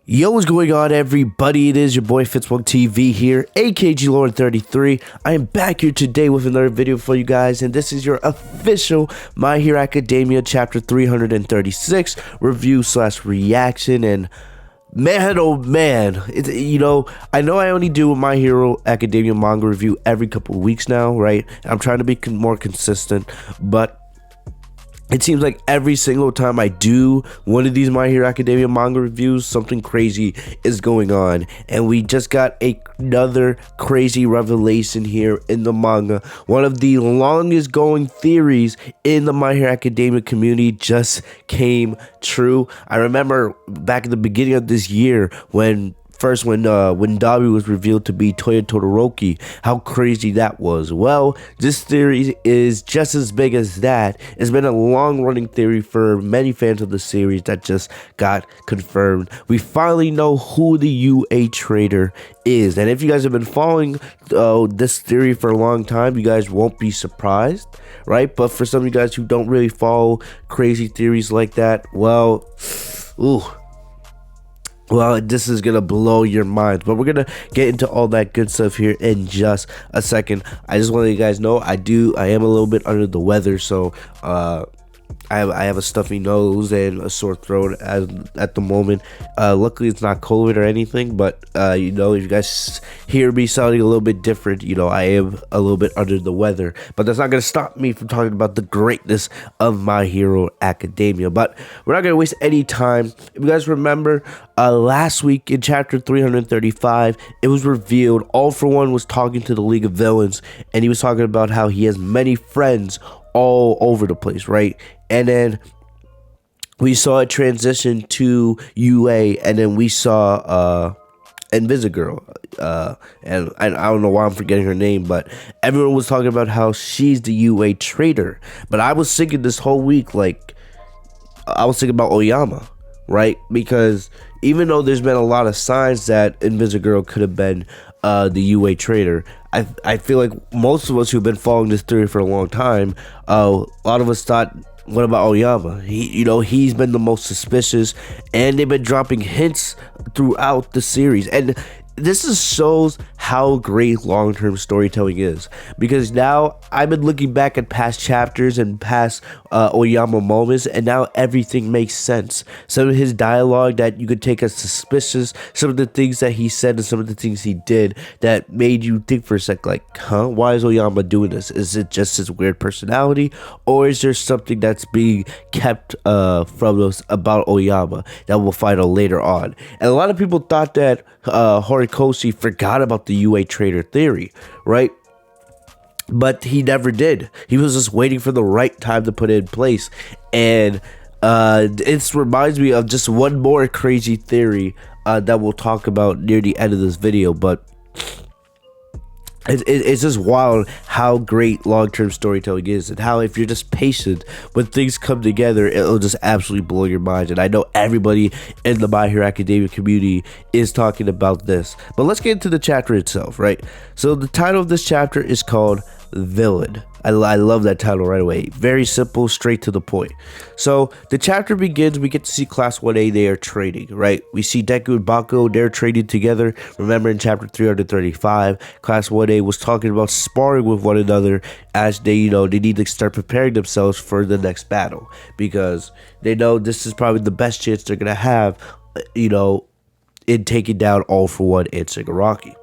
Yo, what's going on, everybody? It is your boy Fitz TV here, AKG Lord 33. I am back here today with another video for you guys, and this is your official My Hero Academia chapter 336 review slash reaction. And man, oh man, I know I only do a My Hero Academia manga review every couple of weeks now, right? I'm trying to be more consistent, but it seems like every single time I do one of these My Hero Academia manga reviews, something crazy is going on. And we just got another crazy revelation here in the manga. One of the longest going theories in the My Hero Academia community just came true. I remember back at the beginning of this year when Dabi was revealed to be Toya Todoroki, how crazy that was. Well, this theory is just as big as that. It's been a long-running theory for many fans of the series that just got confirmed. We finally know who the UA Traitor is, and if you guys have been following this theory for a long time, you guys won't be surprised, right? But for some of you guys who don't really follow crazy theories like that, well, this is gonna blow your minds, but we're gonna get into all that good stuff here in just a second. I just want to let you guys know I am a little bit under the weather, so I have a stuffy nose and a sore throat at the moment. Luckily it's not COVID or anything, but if you guys hear me sounding a little bit different, I am a little bit under the weather, but that's not going to stop me from talking about the greatness of My Hero Academia. But we're not going to waste any time. If you guys remember, last week in chapter 335, it was revealed All For One was talking to the League of Villains, and he was talking about how he has many friends all over the place, right? And then we saw a transition to UA, and then we saw Invisigirl, and I don't know why I'm forgetting her name, but everyone was talking about how she's the UA Traitor. But I was thinking this whole week, I was thinking about Aoyama, right? Because even though there's been a lot of signs that Invisigirl could have been the UA Traitor, I feel like most of us who've been following this theory for a long time, a lot of us thought, what about Aoyama? He's been the most suspicious, and they've been dropping hints throughout the series. And this shows how great long-term storytelling is, because now I've been looking back at past chapters and past Aoyama moments, and now everything makes sense. Some of his dialogue that you could take as suspicious, some of the things that he said and some of the things he did that made you think for a sec, like, why is Aoyama doing this? Is it just his weird personality, or is there something that's being kept from us about Aoyama that we'll find out later on? And a lot of people thought that Horikoshi forgot about the UA Traitor theory, right? But he never did. He was just waiting for the right time to put it in place. And it reminds me of just one more crazy theory that we'll talk about near the end of this video. But it's just wild how great long-term storytelling is, and how if you're just patient, when things come together, it'll just absolutely blow your mind. And I know everybody in the My Hero Academia community is talking about this. But let's get into the chapter itself, right? So the title of this chapter is called Villain. I love that title right away. Very simple, straight to the point. So the chapter begins, we get to see Class 1A, they are trading, right? We see Deku and Bakugo, they're trading together. Remember in chapter 335, Class 1A was talking about sparring with one another as they need to start preparing themselves for the next battle, because they know this is probably the best chance they're going to have, in taking down All For One and Shigaraki.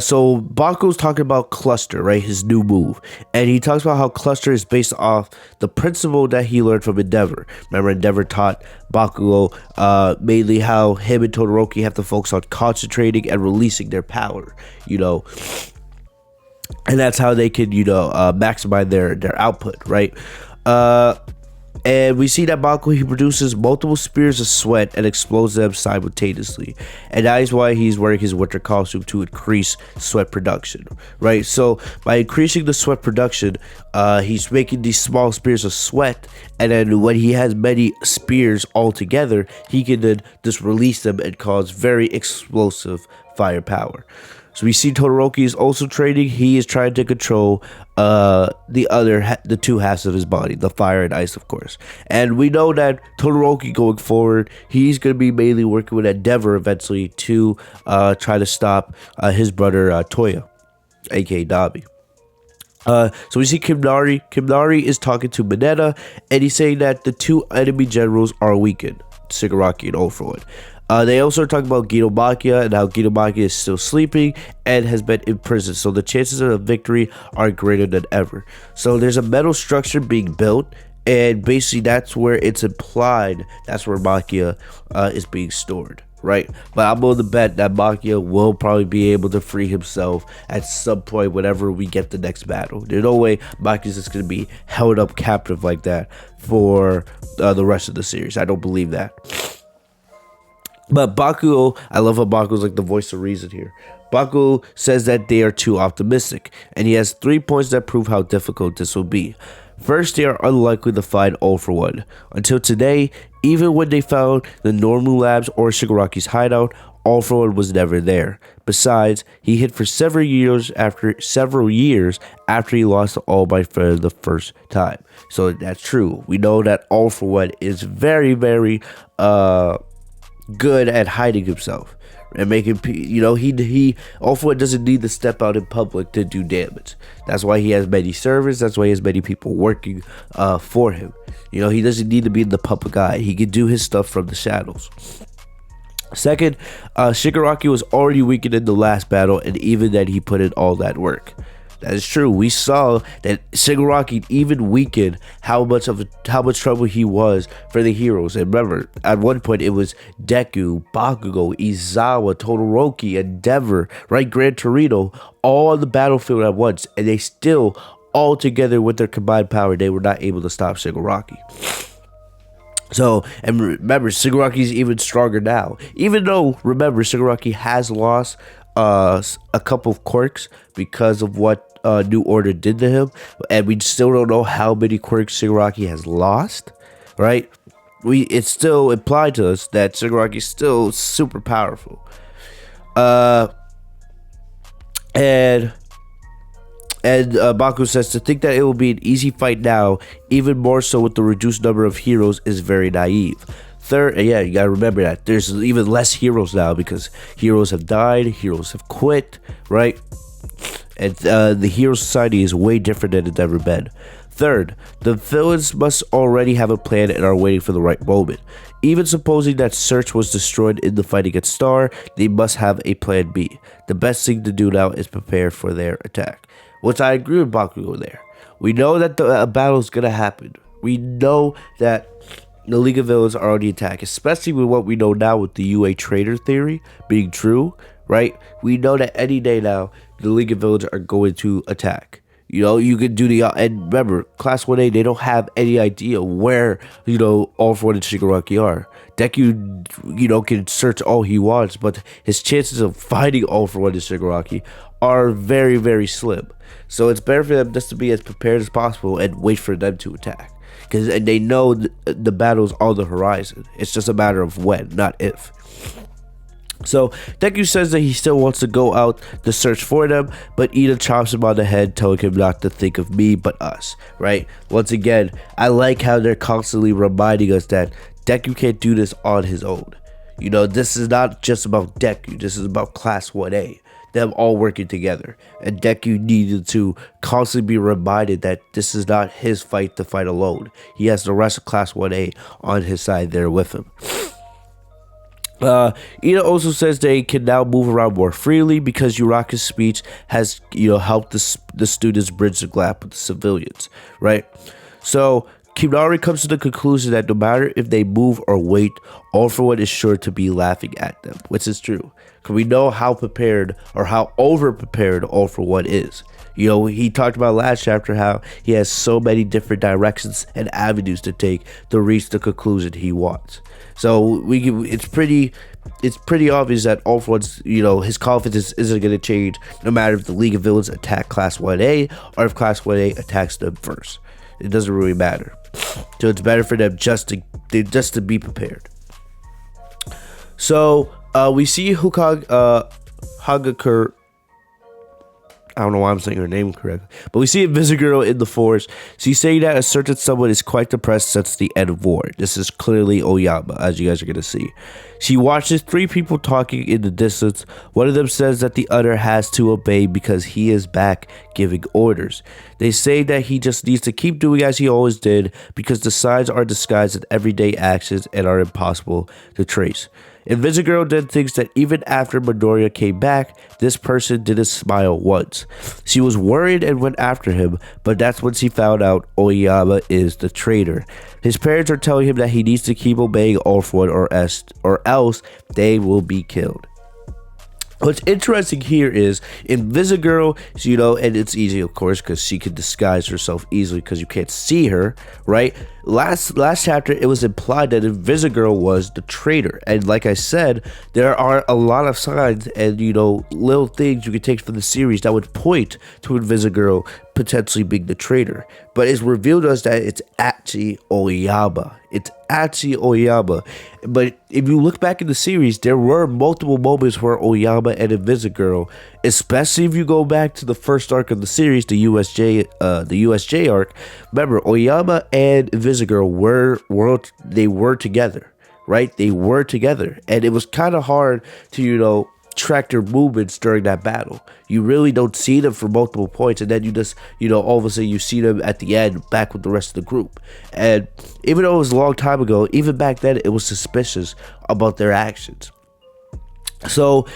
So Bakugo's talking about Cluster, right? His new move. And he talks about how Cluster is based off the principle that he learned from Endeavor. Remember, Endeavor taught Bakugo mainly how him and Todoroki have to focus on concentrating and releasing their power, and that's how they can, maximize their output, right? And we see that Bakugo, he produces multiple spears of sweat and explodes them simultaneously. And that is why he's wearing his winter costume, to increase sweat production, right? So by increasing the sweat production, he's making these small spears of sweat. And then when he has many spears all together, he can then just release them and cause very explosive firepower. So we see Todoroki is also training. He is trying to control the two halves of his body, the fire and ice, of course. And we know that Todoroki going forward, he's going to be mainly working with Endeavor eventually to try to stop his brother Toya, aka Dabi. So we see Kimnari. Kimnari is talking to Mineta, and he's saying that the two enemy generals are weakened, Shigaraki and All For One. They also are talking about Ginomachia and how Ginomachia is still sleeping and has been imprisoned, so the chances of a victory are greater than ever. So there's a metal structure being built, and basically that's where it's implied that's where Machia is being stored, right? But I'm willing to bet that Machia will probably be able to free himself at some point whenever we get the next battle. There's no way Machia's just going to be held up captive like that for the rest of the series. I don't believe that. But Bakugo, I love how Bakugo's like the voice of reason here. Bakugo says that they are too optimistic, and he has 3 points that prove how difficult this will be. First, they are unlikely to find All For One. Until today, even when they found the Normu Labs or Shigaraki's hideout, All For One was never there. Besides, he hid for several years after he lost to All Might for the first time. So that's true. We know that All For One is very, very good at hiding himself and making, he All For One doesn't need to step out in public to do damage. That's why he has many servants. That's why he has many people working for him. He doesn't need to be in the public eye. He can do his stuff from the shadows. Second, Shigaraki was already weakened in the last battle, and even then he put in all that work. That is true. We saw that Shigaraki even weakened how much trouble he was for the heroes. And remember, at one point it was Deku, Bakugo, Izawa, Todoroki, Endeavor, right, Gran Torino, all on the battlefield at once, and they still, all together with their combined power, they were not able to stop Shigaraki. So, and remember, Shigaraki's even stronger now. Even though, remember, Shigaraki has lost a couple of quirks because of what New Order did to him, and we still don't know how many quirks Shigaraki has lost, right? It's still implied to us that Shigaraki is still super powerful. And Baku says to think that it will be an easy fight now, even more so with the reduced number of heroes, is very naive. Third, yeah, you gotta remember that there's even less heroes now because heroes have died, heroes have quit, right? And the hero society is way different than it's ever been. Third, the villains must already have a plan and are waiting for the right moment. Even supposing that Search was destroyed in the fight against Star, they must have a plan B. The best thing to do now is prepare for their attack. Which I agree with Bakugo there. We know that the battle is gonna happen. We know that the League of Villains are on the attack, especially with what we know now with the UA Traitor theory being true, right? We know that any day now, the League of Villains are going to attack. You could do and remember, Class 1A, they don't have any idea where, All For One and Shigaraki are. Deku, can search all he wants, but his chances of finding All For One and Shigaraki are very, very slim. So it's better for them just to be as prepared as possible and wait for them to attack. Because they know the battle's on the horizon. It's just a matter of when, not if. So Deku says that he still wants to go out to search for them, but Ida chops him on the head, telling him not to think of me but us, right? Once again, I like how they're constantly reminding us that Deku can't do this on his own. This is not just about Deku. This is about Class 1A. Them all working together, and Deku needed to constantly be reminded that this is not his fight to fight alone. He has the rest of Class 1A on his side there with him. Ida also says they can now move around more freely because Uraka's speech has helped the students bridge the gap with the civilians, right? So Kimnari comes to the conclusion that no matter if they move or wait, All For One is sure to be laughing at them, which is true. Because we know how prepared or how over-prepared All For One is. He talked about last chapter how he has so many different directions and avenues to take to reach the conclusion he wants. So it's pretty obvious that All For One's, his confidence isn't going to change no matter if the League of Villains attack Class 1A or if Class 1A attacks them first. It doesn't really matter. So it's better for them just to be prepared. So we see Hagakure I don't know why I'm saying her name correctly. But we see Invisible in the forest. She's saying that a certain someone is quite depressed since the end of war. This is clearly Aoyama, as you guys are going to see. She watches three people talking in the distance. One of them says that the other has to obey because he is back giving orders. They say that he just needs to keep doing as he always did because the signs are disguised in everyday actions and are impossible to trace. Invisible then thinks that even after Midoriya came back, this person didn't smile once. She was worried and went after him, but that's when she found out Aoyama is the traitor. His parents are telling him that he needs to keep obeying All For One or else they will be killed. What's interesting here is Invisible, you know, and it's easy, of course, because she can disguise herself easily because you can't see her, right? Last chapter, it was implied that Invisible was the traitor. And like I said, there are a lot of signs and, you know, little things you can take from the series that would point to Invisible potentially being the traitor. But it's revealed to us that it's actually Aoyama. It's actually Aoyama. But if you look back in the series, there were multiple moments where Aoyama and Invisible, especially if you go back to the first arc of the series, the USJ arc. Remember, Aoyama and Invisible were together, right? They were together, and it was kind of hard to, you know, track their movements during that battle. You really don't see them for multiple points, and then you just, you know, all of a sudden you see them at the end back with the rest of the group. And even though it was a long time ago, even back then it was suspicious about their actions. So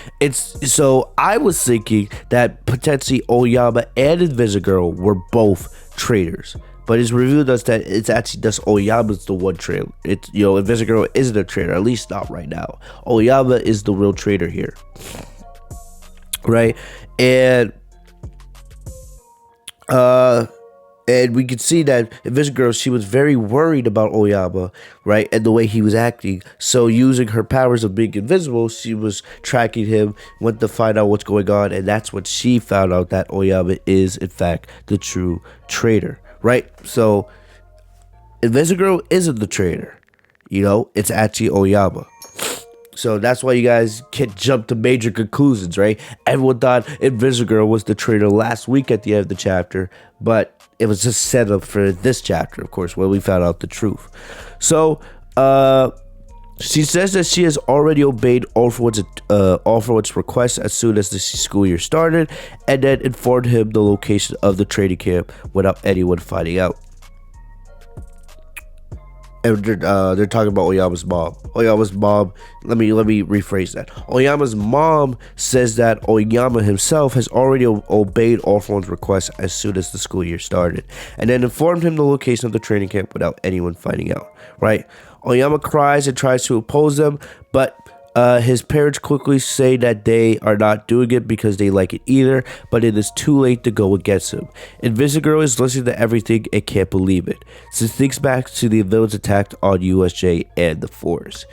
I was thinking that potentially Aoyama and Invisible were both traitors. But it's revealed us that it's actually just Aoyama's the one traitor. It's, you know, Invisible isn't a traitor, at least not right now. Aoyama is the real traitor here, right? And we could see that Invisible, she was very worried about Aoyama, right, and the way he was acting. So using her powers of being invisible, she was tracking him, went to find out what's going on, and that's when she found out that Aoyama is in fact the true traitor. Right, so Invisible isn't the traitor, you know, it's actually Aoyama. So that's why you guys can't jump to major conclusions, right? Everyone thought Invisible was the traitor last week at the end of the chapter, but it was just set up for this chapter, of course, where we found out the truth. So, she says that she has already obeyed All For One's request as soon as the school year started, and then informed him the location of the training camp without anyone finding out. And they're talking about Aoyama's mom. Aoyama's mom. Let me rephrase that. Aoyama's mom says that Aoyama himself has already obeyed All For One's request as soon as the school year started, and then informed him the location of the training camp without anyone finding out. Right? Aoyama cries and tries to oppose them, but his parents quickly say that they are not doing it because they like it either, but it is too late to go against him. Invisible is listening to everything and can't believe it. She thinks back to the villains attack on USJ and the forest.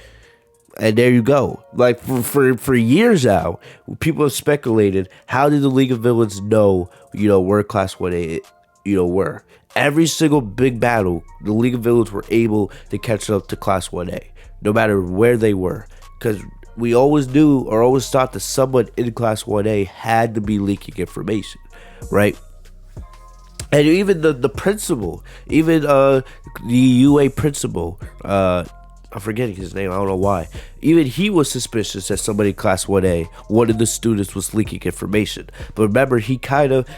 And there you go. Like, for years now, people have speculated, how did the League of Villains know, you know, where Class 1A, you know, were? Every single big battle, the League of Villains were able to catch up to Class 1A, no matter where they were. Because we always knew or always thought that someone in Class 1A had to be leaking information, right? And even the principal, even the UA principal, I'm forgetting his name, I don't know why. Even he was suspicious that somebody in Class 1A, one of the students, was leaking information. But remember, he kind of,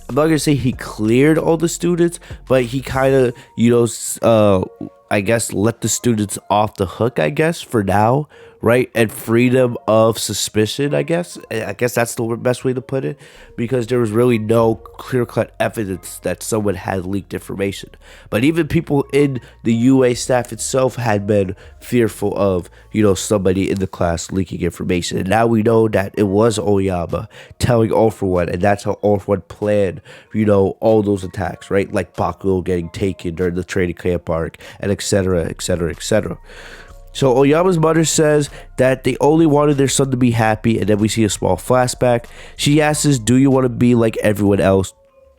I'm not going to say he cleared all the students, but he kind of, you know, I guess let the students off the hook, I guess, for now, right? And freedom of suspicion, I guess. I guess that's the best way to put it, because there was really no clear-cut evidence that someone had leaked information. But even people in the UA staff itself had been fearful of, you know, somebody in the class leaking information. And now we know that it was Aoyama telling All For One, and that's how All For One planned, you know, all those attacks, right? Like Bakugo getting taken during the training camp arc, and etc., etc., etc. So Aoyama's mother says that they only wanted their son to be happy, and then we see a small flashback. She asks, "Do you want to be like everyone else,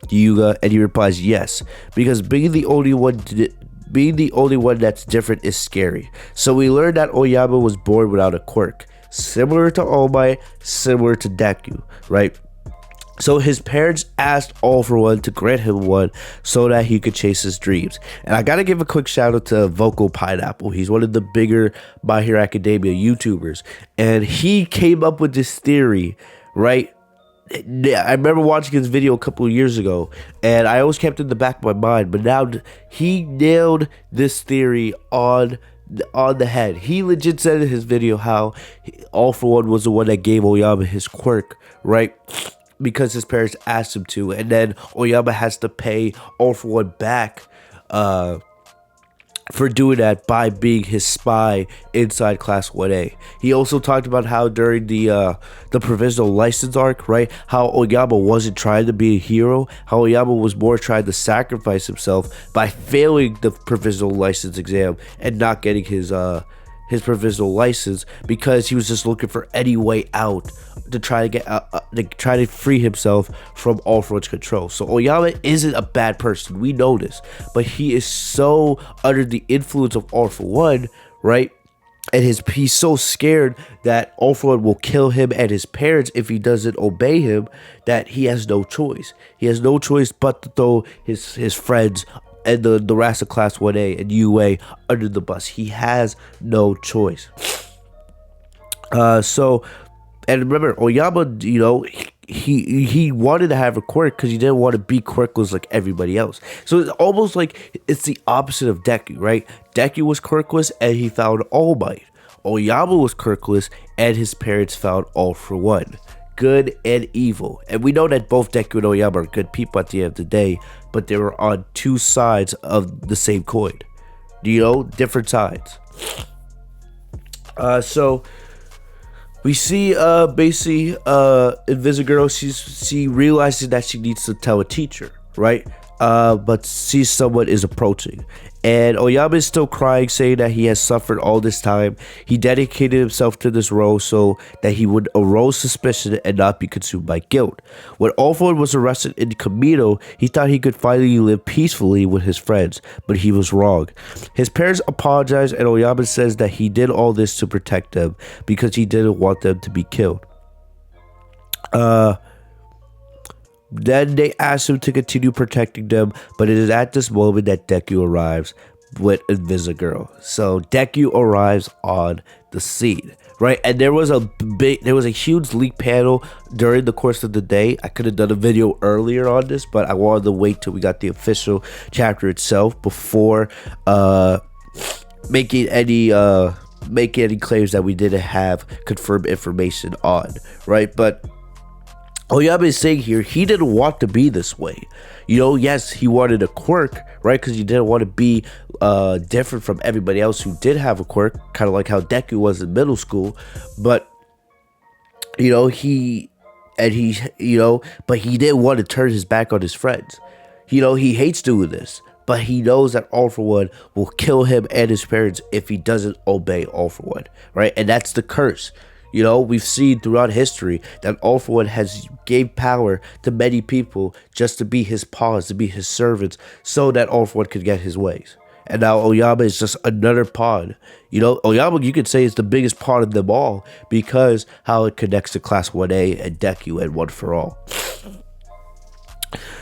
Yuga?" And he replies, "Yes," because being the only one that's different is scary. So we learn that Aoyama was born without a quirk, similar to All Might, similar to Deku, right? So his parents asked All For One to grant him one so that he could chase his dreams. And I gotta give a quick shout out to Vocal Pineapple. He's one of the bigger My Hero Academia YouTubers. And he came up with this theory, right? I remember watching his video a couple of years ago, and I always kept it in the back of my mind. But now he nailed this theory on the head. He legit said in his video how All For One was the one that gave Aoyama his quirk, right? Because his parents asked him to, and then Aoyama has to pay All For One back for doing that by being his spy inside Class 1A. He also talked about how during the provisional license arc, right, how Aoyama wasn't trying to be a hero, how Aoyama was more trying to sacrifice himself by failing the provisional license exam and not getting his provisional license, because he was just looking for any way out to try to get to try to free himself from All For One's control. So Aoyama isn't a bad person, we know this, but he is so under the influence of All For One, right? And he's so scared that All For One will kill him and his parents if he doesn't obey him, that he has no choice. He has no choice but to throw his friends and the rest of Class 1A and UA under the bus. He has no choice. And remember, Aoyama, you know, he wanted to have a quirk because he didn't want to be quirkless like everybody else. So it's almost like it's the opposite of Deku, right? Deku was quirkless and he found All Might. Aoyama was quirkless and his parents found All For One. Good and evil. And we know that both Deku and Aoyama are good people at the end of the day, but they were on two sides of the same coin. You know, different sides. So we see basically Invisigirl, she realizes that she needs to tell a teacher, right? But sees someone is approaching. And Aoyama is still crying, saying that he has suffered all this time. He dedicated himself to this role so that he would arouse suspicion and not be consumed by guilt. When All For One was arrested in Kamino, he thought he could finally live peacefully with his friends, but he was wrong. His parents apologized, and Aoyama says that he did all this to protect them because he didn't want them to be killed. Then they ask him to continue protecting them, but it is at this moment that Deku arrives with Invisigirl. So Deku arrives on the scene, right? And there was a huge leak panel during the course of the day. I could have done a video earlier on this, but I wanted to wait till we got the official chapter itself before making any claims that we didn't have confirmed information on, right? But Aoyama is saying here he didn't want to be this way. You know, yes, he wanted a quirk, right? Because he didn't want to be different from everybody else who did have a quirk, kind of like how Deku was in middle school. But you know, but he didn't want to turn his back on his friends. You know, he hates doing this, but he knows that All For One will kill him and his parents if he doesn't obey All For One, right? And that's the curse. You know, we've seen throughout history that All For One has gave power to many people just to be his pawns, to be his servants, so that All For One could get his ways. And now Aoyama is just another pawn. You know, Aoyama, you could say, is the biggest pawn of them all because how it connects to Class 1A and Deku and One For All.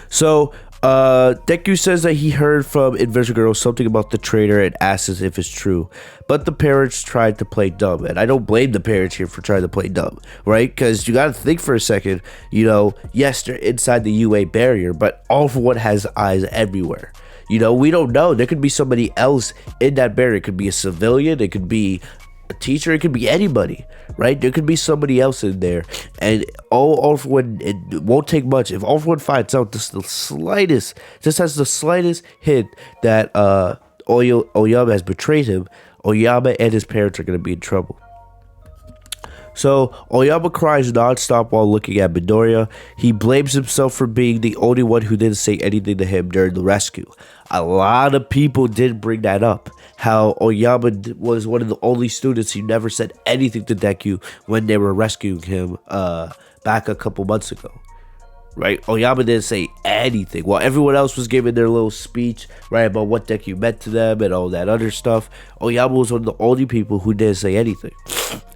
So Deku says that he heard from Invisigirl something about the traitor and asks if it's true. But the parents tried to play dumb. And I don't blame the parents here for trying to play dumb, right? Because you got to think for a second, you know, yes, they're inside the UA barrier, but All For One has eyes everywhere. You know, we don't know. There could be somebody else in that barrier. It could be a civilian. It could be a teacher. It could be anybody, right? There could be somebody else in there. And All For One, it won't take much. If All For One finds out just has the slightest hint that Aoyama has betrayed him, Aoyama and his parents are going to be in trouble. So Aoyama cries nonstop while looking at Midoriya. He blames himself for being the only one who didn't say anything to him during the rescue. A lot of people did bring that up. How Aoyama was one of the only students who never said anything to Deku when they were rescuing him back a couple months ago. Right? Aoyama didn't say anything. While everyone else was giving their little speech, right, about what Deku meant to them and all that other stuff, Aoyama was one of the only people who didn't say anything.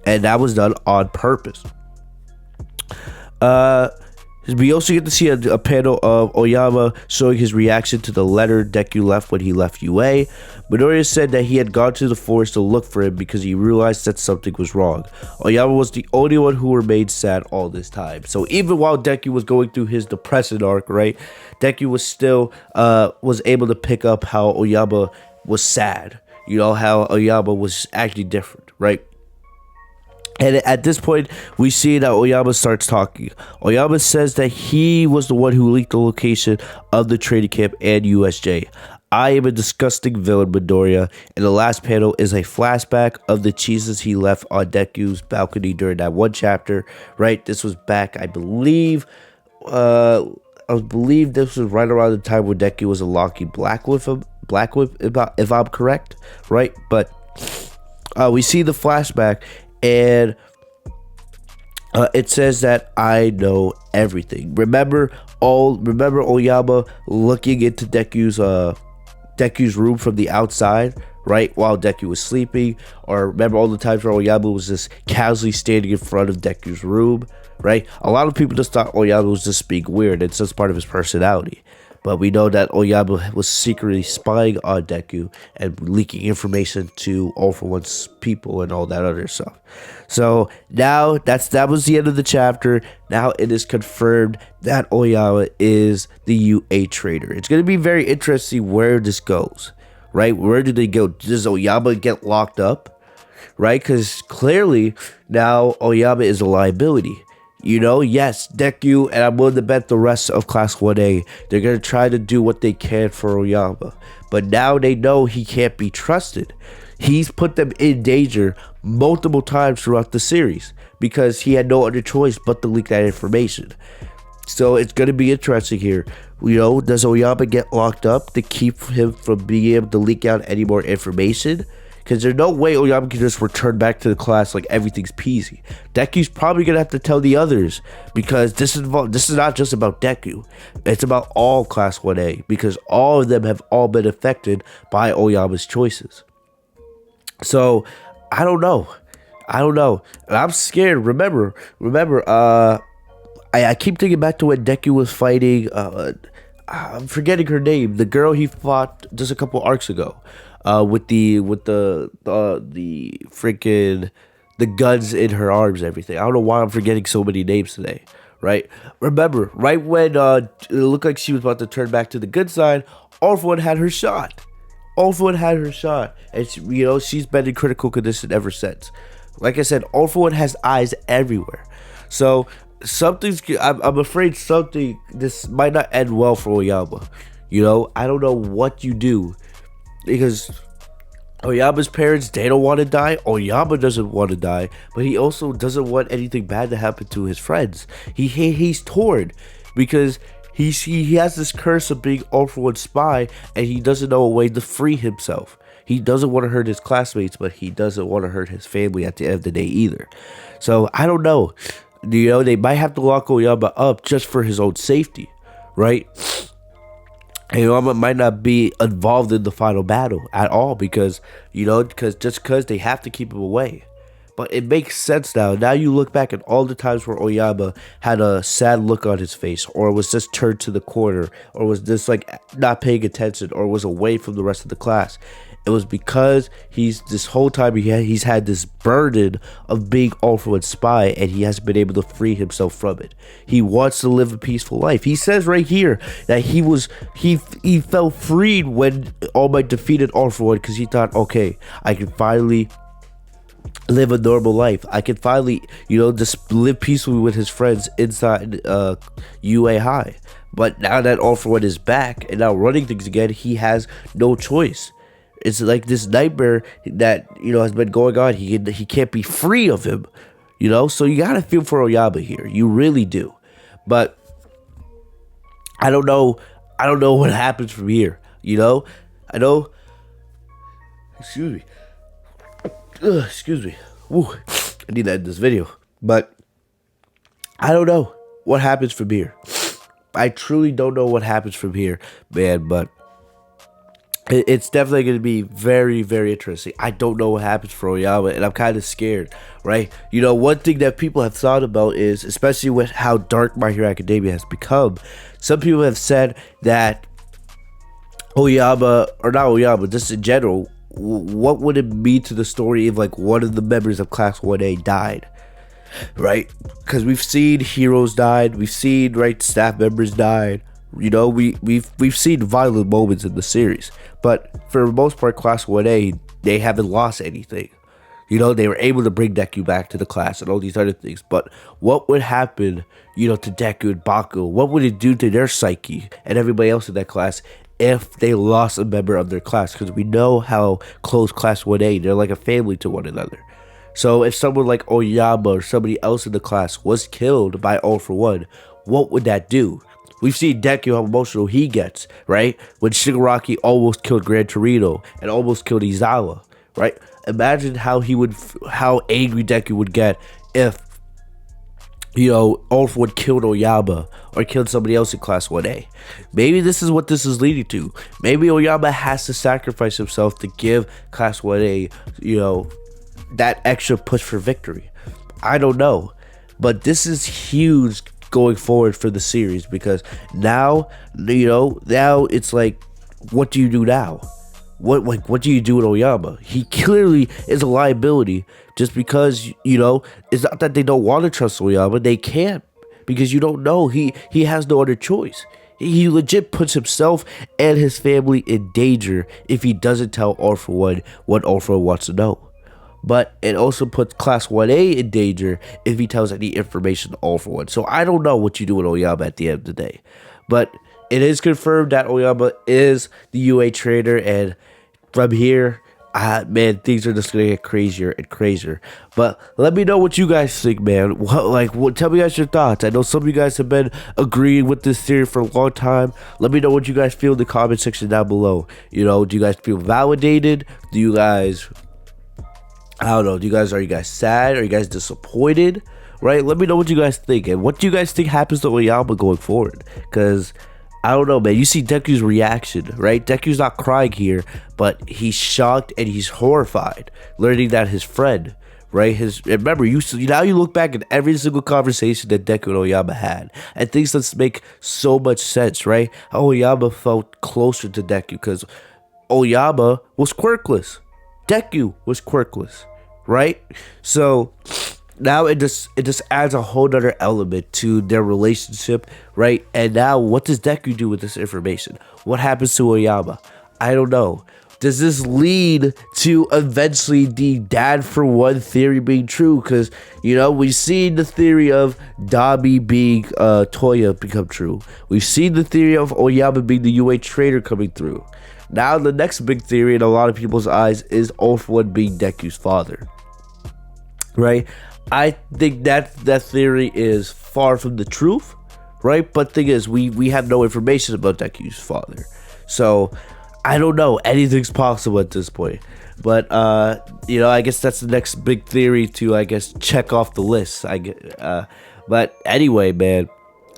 And that was done on purpose. We also get to see a panel of Aoyama showing his reaction to the letter Deku left when he left UA. Midoriya said that he had gone to the forest to look for him because he realized that something was wrong. Aoyama was the only one who remained sad all this time. So even while Deku was going through his depression arc, right, Deku was still was able to pick up how Aoyama was sad. You know, how Aoyama was actually different, right? And at this point, we see that Aoyama starts talking. Aoyama says that he was the one who leaked the location of the training camp and USJ. I am a disgusting villain, Midoriya. And the last panel is a flashback of the cheeses he left on Deku's balcony during that one chapter. Right, this was back, I believe this was right around the time when Deku was unlocking Black Whip, if I'm correct, right? But we see the flashback. And it says that I know everything. Remember Aoyama looking into Deku's room from the outside, right, while Deku was sleeping? Or remember all the times where Aoyama was just casually standing in front of Deku's room, right? A lot of people just thought Aoyama was just being weird. It's just part of his personality. But we know that Aoyama was secretly spying on Deku and leaking information to All For One's people and all that other stuff. So now that was the end of the chapter. Now it is confirmed that Aoyama is the UA traitor. It's going to be very interesting where this goes, right? Where do they go? Does Aoyama get locked up, right? Because clearly now Aoyama is a liability. You know, yes, Deku, and I'm willing to bet the rest of Class 1A, they're going to try to do what they can for Aoyama. But now they know he can't be trusted. He's put them in danger multiple times throughout the series because he had no other choice but to leak that information. So it's going to be interesting here. You know, does Aoyama get locked up to keep him from being able to leak out any more information? Because there's no way Aoyama can just return back to the class like everything's peasy. Deku's probably going to have to tell the others, because this is not just about Deku. It's about all Class 1A, because all of them have all been affected by Aoyama's choices. So, I don't know. And I'm scared. Remember, I keep thinking back to when Deku was fighting, I'm forgetting her name, the girl he fought just a couple arcs ago. With the freaking the guns in her arms and everything. I don't know why I'm forgetting so many names today, right? Remember, right when it looked like she was about to turn back to the good side, All For One had her shot. And she's been in critical condition ever since. Like I said, All For One has eyes everywhere. So I'm afraid this might not end well for Aoyama. You know, I don't know what you do. Because Aoyama's parents, they don't want to die. Aoyama doesn't want to die, but he also doesn't want anything bad to happen to his friends. He's torn because he has this curse of being All For One spy, and he doesn't know a way to free himself. He doesn't want to hurt his classmates, but he doesn't want to hurt his family at the end of the day either. So I don't know. You know, they might have to lock Aoyama up just for his own safety, right? Aoyama might not be involved in the final battle at all because they have to keep him away. But it makes sense now. Now you look back at all the times where Aoyama had a sad look on his face, or was just turned to the corner, or was just like not paying attention, or was away from the rest of the class. It was because this whole time he's had this burden of being All For One spy, and he hasn't been able to free himself from it. He wants to live a peaceful life. He says right here that he felt freed when All Might defeated All For One, because he thought, okay, I can finally live a normal life. I can finally, just live peacefully with his friends inside UA High. But now that All For One is back and now running things again, he has no choice. It's like this nightmare that has been going on. He can't be free of him, So you gotta feel for Aoyama here. You really do. But I don't know. I don't know what happens from here. I know. Excuse me. Excuse me. Woo. I need to end this video. But I don't know what happens from here. I truly don't know what happens from here, man. But It's definitely going to be very, very interesting. I don't know what happens for Aoyama, and I'm kind of scared, right? You know, one thing that people have thought about is, especially with how dark My Hero Academia has become, some people have said that Aoyama, or not Aoyama, just in general, what would it mean to the story if like one of the members of Class 1A died, right? Because we've seen heroes died, we've seen right staff members died. You know, we've seen violent moments in the series, but for the most part, Class 1A they haven't lost anything. You know, they were able to bring Deku back to the class and all these other things. But what would happen, you know, to Deku and Baku? What would it do to their psyche and everybody else in that class if they lost a member of their class? Because we know how close Class 1A, they're like a family to one another. So if someone like Aoyama or somebody else in the class was killed by All For One, what would that do? We've seen Deku how emotional he gets, right? When Shigaraki almost killed Gran Torino and almost killed Izawa, right? Imagine how how angry Deku would get if, you know, All For One killed Aoyama or killed somebody else in Class 1A. Maybe this is what this is leading to. Maybe Aoyama has to sacrifice himself to give Class 1A, you know, that extra push for victory. I don't know. But this is huge going forward for the series, because now, you know, now it's like, what do you do now? What do you do with Aoyama? He clearly is a liability, just because, you know, it's not that they don't want to trust Aoyama, they can't, because you don't know, he has no other choice. He legit puts himself and his family in danger if he doesn't tell All For One what All For One wants to know. But it also puts Class 1A in danger if he tells any information to All For One. So I don't know what you do with Aoyama at the end of the day. But it is confirmed that Aoyama is the UA Traitor, and from here, man, things are just gonna get crazier and crazier. But let me know what you guys think, man. Tell me guys your thoughts. I know some of you guys have been agreeing with this theory for a long time. Let me know what you guys feel in the comment section down below. You know, do you guys feel validated? Do you guys, I don't know, are you guys sad? Are you guys disappointed? Right? Let me know what you guys think, and what do you guys think happens to Aoyama going forward? Because I don't know, man. You see Deku's reaction, right? Deku's not crying here, but he's shocked and he's horrified learning that his friend, right? Remember, now you look back at every single conversation that Deku and Aoyama had, and things that make so much sense, right? How Aoyama felt closer to Deku because Aoyama was quirkless, Deku was quirkless, right? So now it just adds a whole other element to their relationship, right? And now what does Deku do with this information? What happens to Aoyama? I don't know. Does this lead to eventually the dad for one theory being true? Because, you know, we've seen the theory of Dabi being Toya become true. We've seen the theory of Aoyama being the UA Traitor coming through. Now the next big theory in a lot of people's eyes is All For One being Deku's father, right? I think that theory is far from the truth, right? But thing is, we have no information about Deku's father, so I don't know. Anything's possible at this point. But you know, I guess that's the next big theory to, I guess, check off the list. But anyway, man,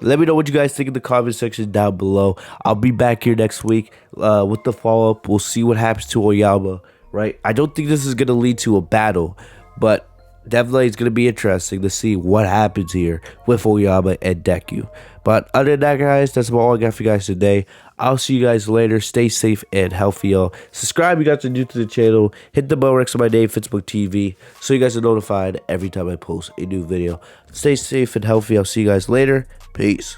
let me know what you guys think in the comment section down below. I'll be back here next week with the follow-up. We'll see what happens to Aoyama, right? I don't think this is going to lead to a battle, but definitely it's going to be interesting to see what happens here with Aoyama and Deku. But other than that, guys, that's about all I got for you guys today. I'll see you guys later. Stay safe and healthy, y'all. Subscribe if you guys are new to the channel. Hit the bell next to my name, Fitzbook TV, so you guys are notified every time I post a new video. Stay safe and healthy. I'll see you guys later. Peace.